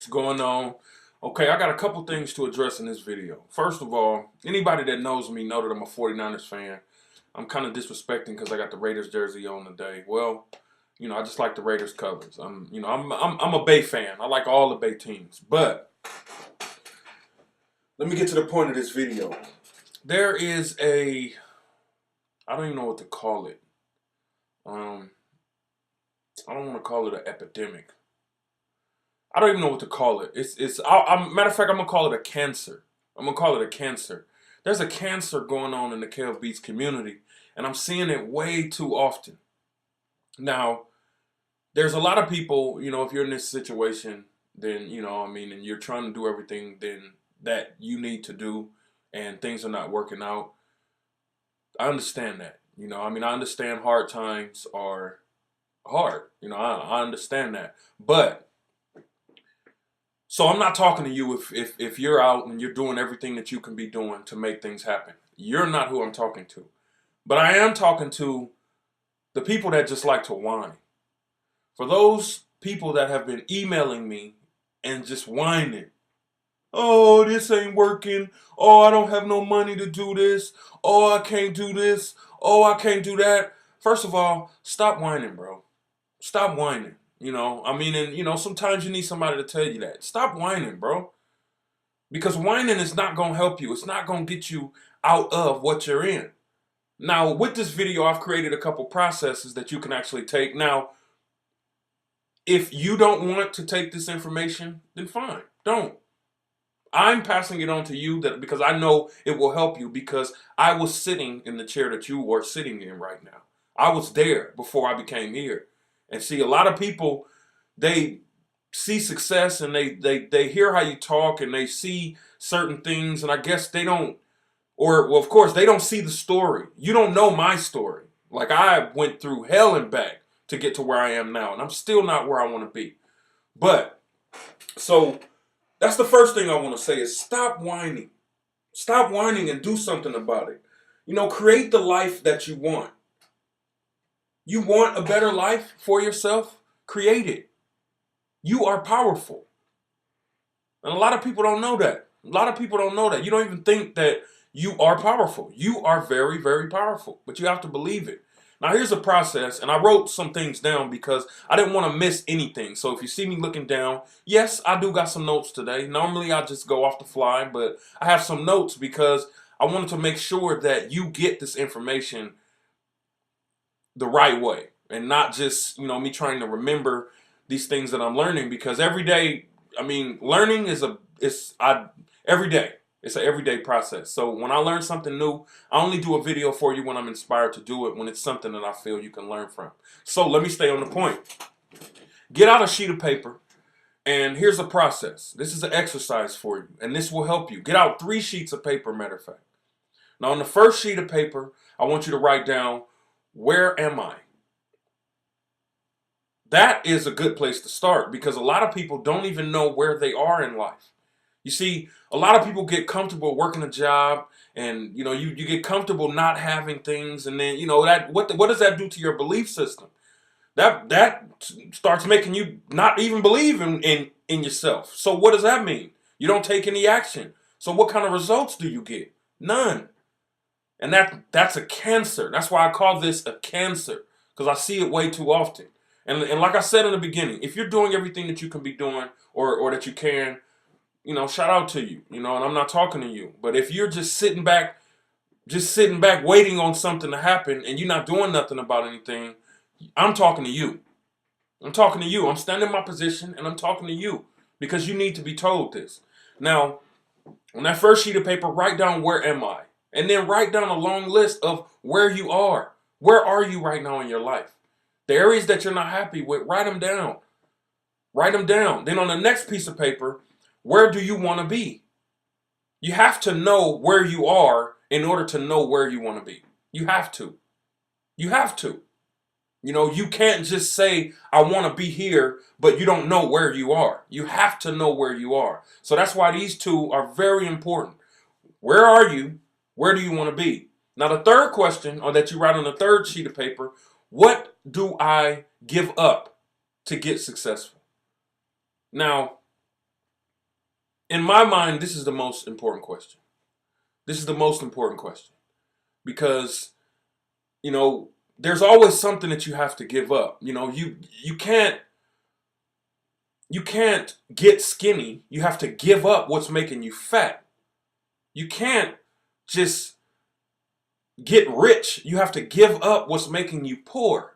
What's going on? Okay, I got a couple things to address in this video. First of all, anybody that knows me know that I'm a 49ers fan. I'm kind of disrespecting because I got the Raiders jersey on today. Well, I just like the Raiders colors. I'm a Bay fan. I like all the Bay teams. But let me get to the point of this video. There is I don't even know what to call it. I don't want to call it an epidemic. I don't even know what to call it. Matter of fact, I'm gonna call it a cancer. I'm gonna call it a cancer. There's a cancer going on in the KF Beats community, and I'm seeing it way too often. Now, there's a lot of people, if you're in this situation, then, and you're trying to do everything then that you need to do, and things are not working out. I understand that. I understand hard times are hard. I understand that. But so I'm not talking to you if you're out and you're doing everything that you can be doing to make things happen. You're not who I'm talking to. But I am talking to the people that just like to whine. For those people that have been emailing me and just whining. Oh, this ain't working. Oh, I don't have no money to do this. Oh, I can't do this. Oh, I can't do that. First of all, stop whining, bro. Stop whining. Sometimes you need somebody to tell you that. Stop whining, bro. Because whining is not going to help you. It's not going to get you out of what you're in. Now, with this video, I've created a couple processes that you can actually take. Now, if you don't want to take this information, then fine. Don't. I'm passing it on to you because I know it will help you because I was sitting in the chair that you are sitting in right now. I was there before I became here. And see, a lot of people, they see success and they hear how you talk and they see certain things and I guess they don't, of course, they don't see the story. You don't know my story. Like I went through hell and back to get to where I am now and I'm still not where I want to be. But, so that's the first thing I want to say is stop whining. Stop whining and do something about it. Create the life that you want. You want a better life for yourself? Create it. You are powerful. And a lot of people don't know that. A lot of people don't know that. You don't even think that you are powerful. You are very, very powerful. But you have to believe it. Now here's a process. And I wrote some things down because I didn't want to miss anything. So if you see me looking down, yes, I do got some notes today. Normally I just go off the fly. But I have some notes because I wanted to make sure that you get this information the right way and not just, me trying to remember these things that I'm learning because every day, learning is every day. It's an everyday process. So when I learn something new, I only do a video for you when I'm inspired to do it, when it's something that I feel you can learn from. So let me stay on the point. Get out a sheet of paper and here's a process. This is an exercise for you and this will help you. Get out 3 sheets of paper, matter of fact. Now on the first sheet of paper, I want you to write down, where am I? That is a good place to start because a lot of people don't even know where they are in life. You see, a lot of people get comfortable working a job and, you get comfortable not having things and then, what does that do to your belief system? That starts making you not even believe in yourself. So what does that mean? You don't take any action. So what kind of results do you get? None. And that's a cancer. That's why I call this a cancer because I see it way too often. And like I said in the beginning, if you're doing everything that you can be doing or that you can, shout out to you, and I'm not talking to you. But if you're just sitting back waiting on something to happen and you're not doing nothing about anything, I'm talking to you. I'm talking to you. I'm standing in my position and I'm talking to you because you need to be told this. Now, on that first sheet of paper, write down, where am I? And then write down a long list of where you are. Where are you right now in your life? The areas that you're not happy with, write them down. Write them down. Then on the next piece of paper, where do you want to be? You have to know where you are in order to know where you want to be. You have to. You have to. You can't just say, I want to be here, but you don't know where you are. You have to know where you are. So that's why these two are very important. Where are you? Where do you want to be? Now, the third question, or that you write on the third sheet of paper, what do I give up to get successful? Now, in my mind, this is the most important question. This is the most important question because, you know, there's always something that you have to give up. You know, you can't get skinny. You have to give up what's making you fat. You can't just get rich. You have to give up what's making you poor.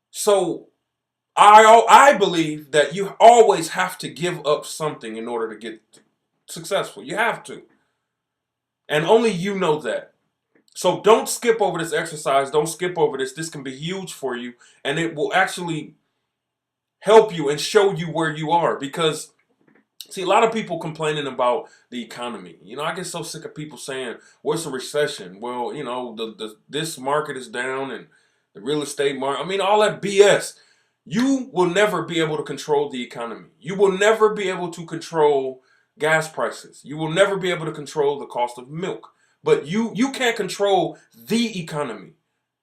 So I believe that you always have to give up something in order to get successful. You have to. And only you know that. So don't skip over this exercise. Don't skip over this. This can be huge for you. And it will actually help you and show you where you are. Because, see, a lot of people complaining about the economy. You know, I get so sick of people saying, what's a recession? Well, you know, this market is down and the real estate market. I mean, all that BS. You will never be able to control the economy. You will never be able to control gas prices. You will never be able to control the cost of milk. But you can't control the economy.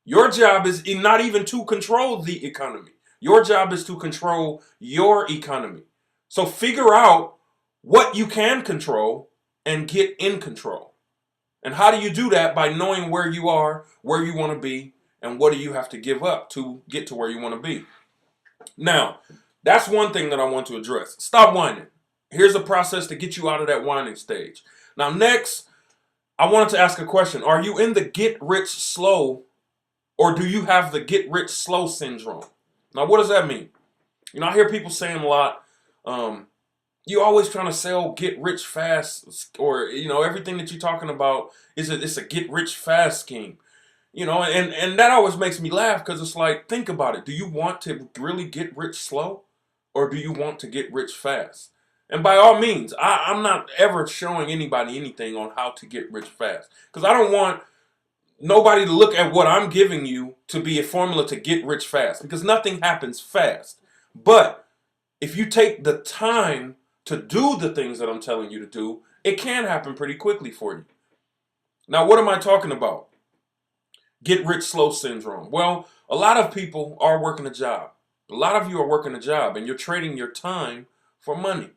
Your job is not even to control the economy. Your job is to control your economy. So figure out what you can control and get in control. And how do you do that? By knowing where you are, where you want to be, and what do you have to give up to get to where you want to be. Now, that's one thing that I want to address. Stop whining. Here's a process to get you out of that whining stage. Now, next, I wanted to ask a question. Are you in the get rich slow, or do you have the get rich slow syndrome? Now, what does that mean? You know, I hear people saying a lot, you always trying to sell get rich fast, or, you know, everything that you're talking about it's a get rich fast scheme. You know, and that always makes me laugh because it's like, think about it. Do you want to really get rich slow, or do you want to get rich fast? And by all means, I'm not ever showing anybody anything on how to get rich fast because I don't want nobody to look at what I'm giving you to be a formula to get rich fast because nothing happens fast. But if you take the time to do the things that I'm telling you to do, it can happen pretty quickly for you. Now, what am I talking about? Get rich slow syndrome. Well, a lot of people are working a job. A lot of you are working a job and you're trading your time for money.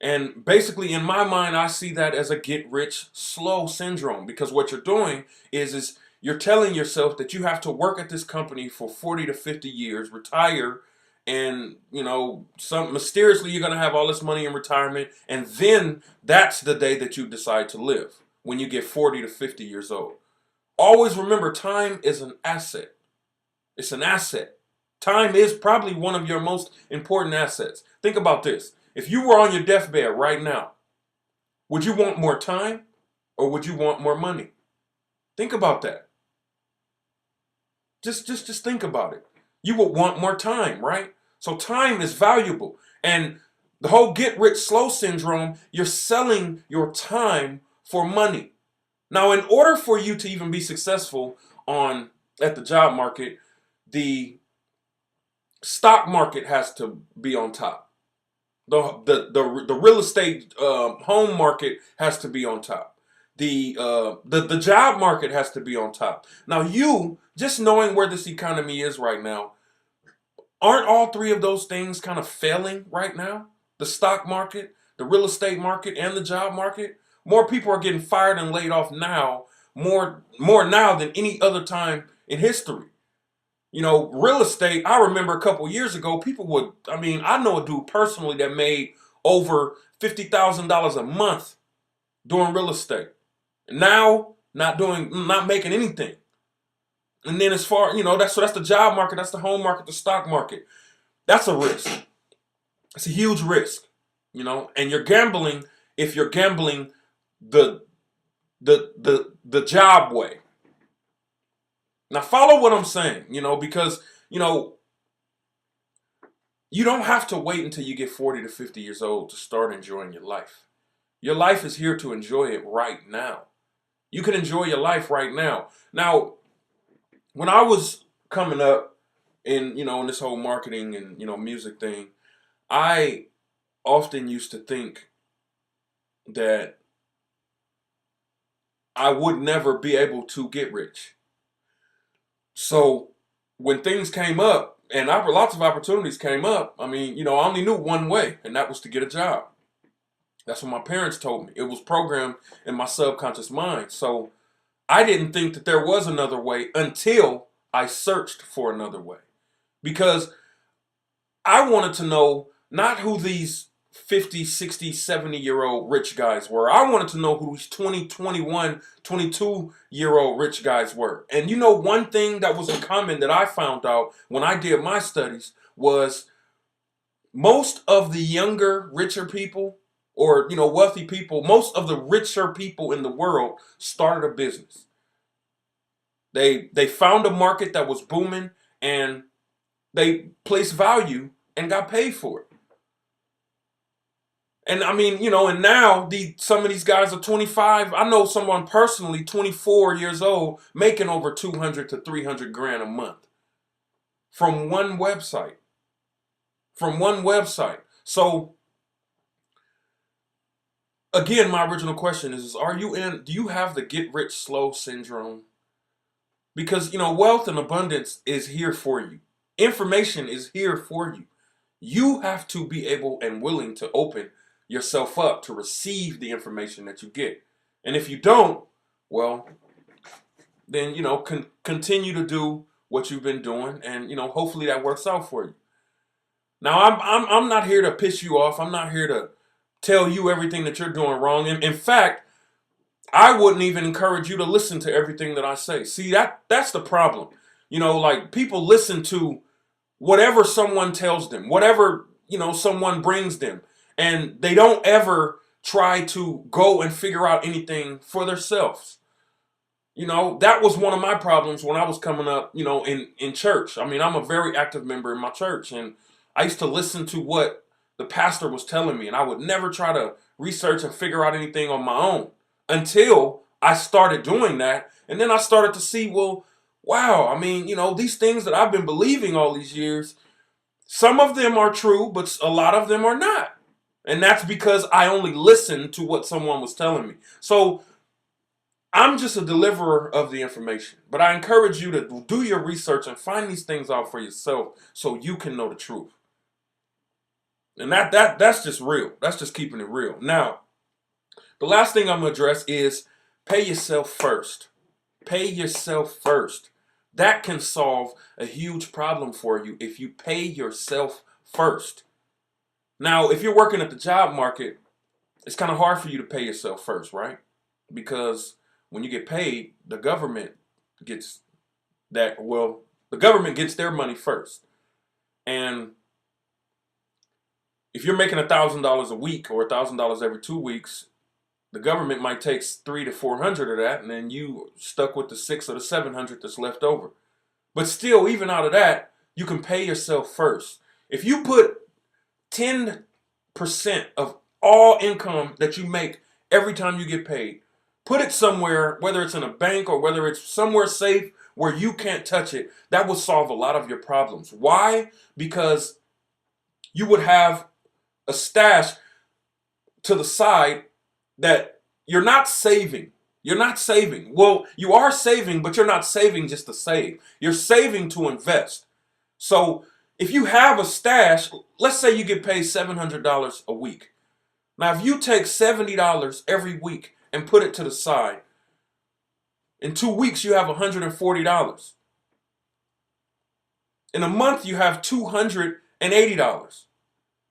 And basically, in my mind, I see that as a get rich slow syndrome because what you're doing is you're telling yourself that you have to work at this company for 40 to 50 years, retire, and, you know, mysteriously you're going to have all this money in retirement, and then that's the day that you decide to live when you get 40 to 50 years old. Always remember, time is an asset. It's an asset. Time is probably one of your most important assets. Think about this. If you were on your deathbed right now, would you want more time or would you want more money? Think about that. Just think about it. You would want more time, right? So time is valuable. And the whole get rich slow syndrome, you're selling your time for money. Now, in order for you to even be successful at the job market, the stock market has to be on top. The real estate home market has to be on top. The job market has to be on top. Now, you just knowing where this economy is right now, aren't all three of those things kind of failing right now? The stock market, the real estate market, and the job market. More people are getting fired and laid off now, more now than any other time in history. You know, real estate, I remember a couple years ago, I know a dude personally that made over $50,000 a month doing real estate. Now, not making anything. And then as far, that's the job market, that's the home market, the stock market. That's a risk. It's a huge risk, and you're gambling if you're gambling the job way. Now follow what I'm saying, because you don't have to wait until you get 40 to 50 years old to start enjoying your life. Your life is here to enjoy it right now. You can enjoy your life right now. Now, when I was coming up in this whole marketing and music thing, I often used to think that I would never be able to get rich. So when things came up, And lots of opportunities came up. I mean, you know, I only knew one way, and that was to get a job. That's what my parents told me. It was programmed in my subconscious mind. So I didn't think that there was another way until I searched for another way. Because I wanted to know not who these 50, 60, 70-year-old rich guys were. I wanted to know who these 20, 21, 22-year-old rich guys were. And you know, one thing that was in common that I found out when I did my studies was most of the younger, richer people, or, you know, wealthy people, most of the richer people in the world started a business. They found a market that was booming, and they placed value and got paid for it. And I mean, you know, and now some of these guys are 25. I know someone personally, 24 years old, making over 200 to 300 grand a month from one website. From one website. So again, my original question is do you have the get rich slow syndrome? Because, you know, wealth and abundance is here for you. Information is here for you. You have to be able and willing to open yourself up to receive the information that you get. And if you don't, well, then, you know, continue to do what you've been doing, and, you know, hopefully that works out for you. Now, I'm not here to piss you off. I'm not here to tell you everything that you're doing wrong. In fact, I wouldn't even encourage you to listen to everything that I say. See, that's the problem. You know, like, people listen to whatever someone tells them, whatever, you know, someone brings them, and they don't ever try to go and figure out anything for themselves. You know, that was one of my problems when I was coming up, you know, in church. I mean, I'm a very active member in my church, and I used to listen to what the pastor was telling me, and I would never try to research and figure out anything on my own until I started doing that. And then I started to see, well, wow, I mean, you know, these things that I've been believing all these years, some of them are true, but a lot of them are not. And that's because I only listened to what someone was telling me. So I'm just a deliverer of the information. But I encourage you to do your research and find these things out for yourself so you can know the truth. And that's just real. That's just keeping it real. Now, the last thing I'm going to address is pay yourself first. Pay yourself first. That can solve a huge problem for you if you pay yourself first. Now, if you're working at the job market, it's kind of hard for you to pay yourself first, right? Because when you get paid, the government gets the government gets their money first. And if you're making $1,000 a week or $1,000 every 2 weeks, the government might take 300 to 400 of that, and then you stuck with the 600 or the 700 that's left over. But still, even out of that, you can pay yourself first. If you put 10% of all income that you make every time you get paid, put it somewhere, whether it's in a bank or whether it's somewhere safe where you can't touch it, that will solve a lot of your problems. Why? Because you would have a stash to the side that you're not saving. You're not saving. Well, you are saving, but you're not saving just to save. You're saving to invest. So if you have a stash, let's say you get paid $700 a week. Now, if you take $70 every week and put it to the side, in 2 weeks you have $140. In a month you have $280.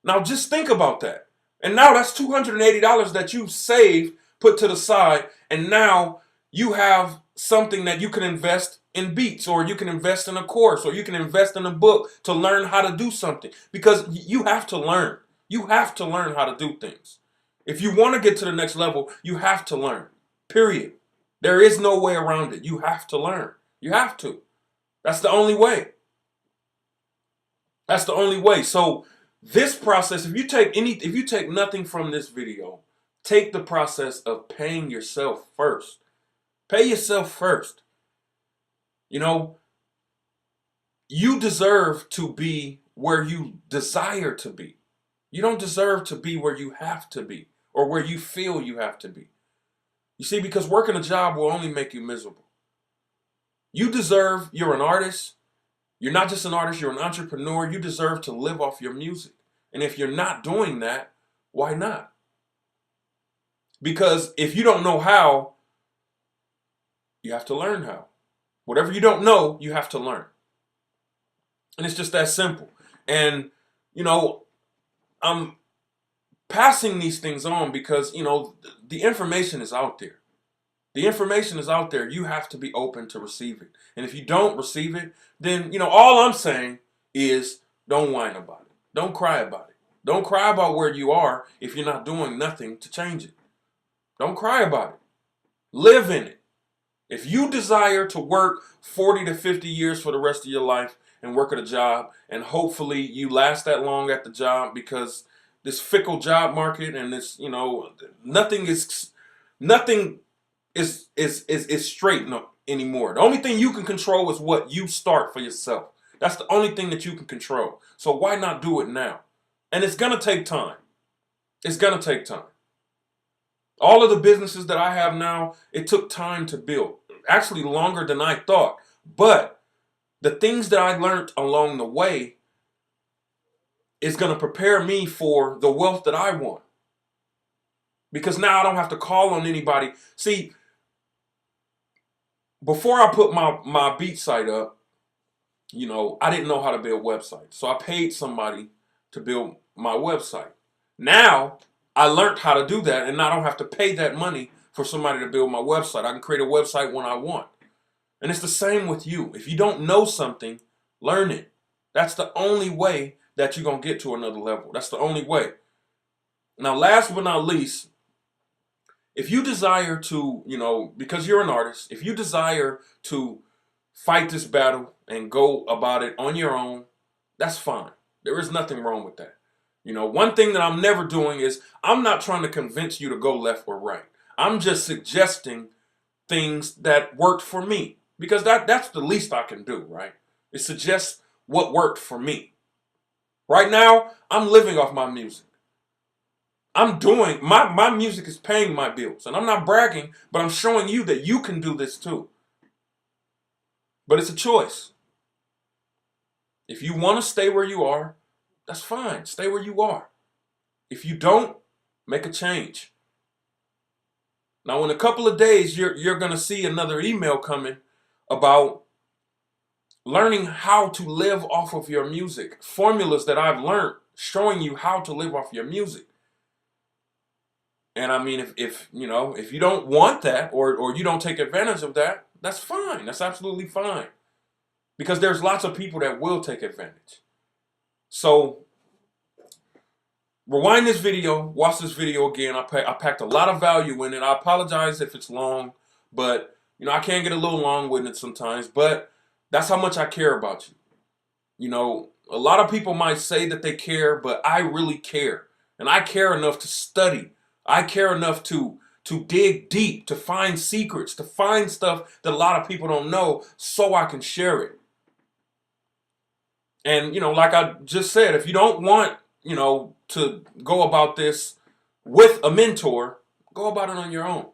Now just think about that. And now that's $280 that you saved, put to the side, and now you have something that you can invest in Beats, or you can invest in a course, or you can invest in a book to learn how to do something. Because you have to learn. You have to learn how to do things. If you want to get to the next level, you have to learn. Period. There is no way around it. You have to learn. You have to. That's the only way. That's the only way. So this process, if you take nothing from this video, take the process of paying yourself first. Pay yourself first. You know, you deserve to be where you desire to be. You don't deserve to be where you have to be or where you feel you have to be. You see, because working a job will only make you miserable. You're an artist. You're not just an artist, you're an entrepreneur. You deserve to live off your music. And if you're not doing that, why not? Because if you don't know how, you have to learn how. Whatever you don't know, you have to learn. And it's just that simple. And, you know, I'm passing these things on because, you know, the information is out there. The information is out there. You have to be open to receive it. And if you don't receive it, then, you know, all I'm saying is don't whine about it. Don't cry about it. Don't cry about where you are if you're not doing nothing to change it. Don't cry about it. Live in it. If you desire to work 40 to 50 years for the rest of your life and work at a job, and hopefully you last that long at the job, because this fickle job market and this, you know, nothing is straight anymore. The only thing you can control is what you start for yourself. That's the only thing that you can control. So why not do it now? And it's gonna take time. It's gonna take time. All of the businesses that I have now, it took time to build. Actually longer than I thought. But the things that I learned along the way is going to prepare me for the wealth that I want. Because now I don't have to call on anybody. See, before I put my beat site up, you know, I didn't know how to build websites. So I paid somebody to build my website. Now I learned how to do that, and now I don't have to pay that money for somebody to build my website. I can create a website when I want. And it's the same with you. If you don't know something, learn it. That's the only way that you're going to get to another level. That's the only way. Now, last but not least, if you desire to, you know, because you're an artist, if you desire to fight this battle and go about it on your own, that's fine. There is nothing wrong with that. You know, one thing that I'm never doing is I'm not trying to convince you to go left or right. I'm just suggesting things that worked for me, because that's the least I can do, right? It suggests what worked for me. Right now, I'm living off my music. I'm doing, my music is paying my bills. And I'm not bragging, but I'm showing you that you can do this too. But it's a choice. If you want to stay where you are, that's fine. Stay where you are. If you don't, make a change. Now, in a couple of days, you're going to see another email coming about learning how to live off of your music. Formulas that I've learned showing you how to live off your music. And I mean, if you know, if you don't want that, or you don't take advantage of that, that's fine. That's absolutely fine. Because there's lots of people that will take advantage. So rewind this video, watch this video again. I packed a lot of value in it. I apologize if it's long, but you know, I can get a little long-winded sometimes, but that's how much I care about you. You know, a lot of people might say that they care, but I really care. And I care enough to study. I care enough to dig deep, to find secrets, to find stuff that a lot of people don't know so I can share it. And, you know, like I just said, if you don't want, you know, to go about this with a mentor, go about it on your own.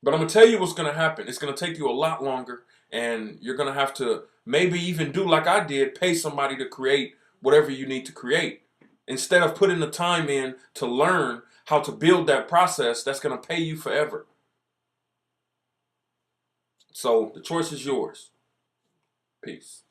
But I'm going to tell you what's going to happen. It's going to take you a lot longer, and you're going to have to maybe even do like I did, pay somebody to create whatever you need to create. Instead of putting the time in to learn how to build that process that's going to pay you forever. So the choice is yours. Peace.